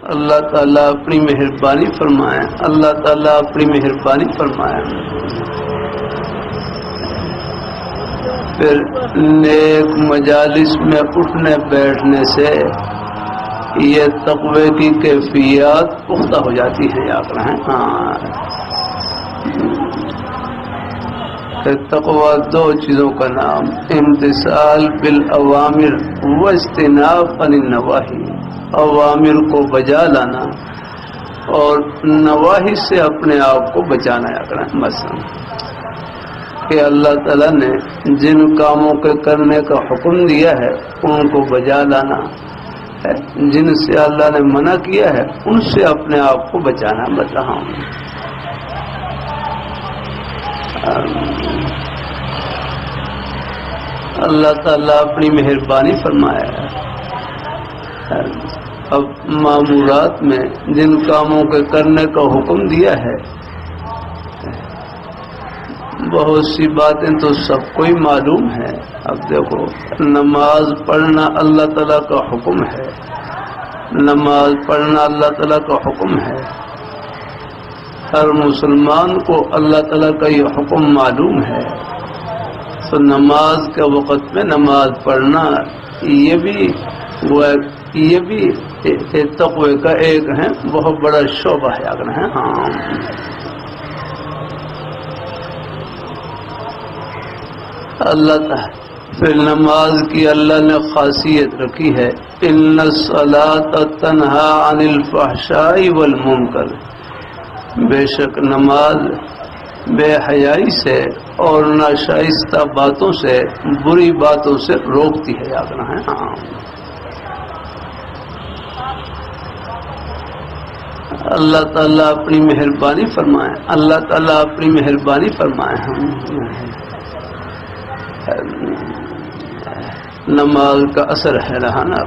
اللہ تعالیٰ اپنی مہربانی فرمائے، اللہ تعالیٰ اپنی مہربانی فرمائے۔ پھر نیک مجالس میں اٹھنے بیٹھنے سے یہ تقوی کی کیفیات پختہ ہو جاتی ہے، یاد رہیں۔ تقوی دو چیزوں کا نام، امتثال بالاوامر واجتناب عن النواہی، اوامر کو بجا لانا اور نواہی سے اپنے آپ کو بچانا، یاد رہیں۔ مثلا کہ اللہ تعالیٰ نے جن کاموں کے کرنے کا حکم دیا ہے ان کو بجا لانا ہے، جن سے اللہ نے منع کیا ہے ان سے اپنے آپ کو بچانا۔ بتاؤں اللہ تعالیٰ اپنی مہربانی فرمایا ہے۔ اب معمورات میں جن کاموں کے کرنے کا حکم دیا ہے بہت سی باتیں تو سب کو ہی معلوم ہے۔ اب دیکھو، نماز پڑھنا اللہ تعالیٰ کا حکم ہے، نماز پڑھنا اللہ تعالیٰ کا حکم ہے، ہر مسلمان کو اللہ تعالیٰ کا یہ حکم معلوم ہے، تو نماز کے وقت میں نماز پڑھنا یہ بھی تقوی کا ایک ہے، بہت بڑا شعبہ ہے، اگر ہے۔ اللہ تعالیٰ پھر نماز کی اللہ نے خاصیت رکھی ہے، ان الصلاۃ تنہی عن الفحشاء والمنکر، بے شک نماز بے حیائی سے اور ناشائستہ باتوں سے، بری باتوں سے روکتی ہے، یاد رہیں۔ اللہ تعالیٰ اپنی مہربانی فرمائے، اللہ تعالیٰ اپنی مہربانی فرمائے۔ نماز کا اثر ہے رہا نا۔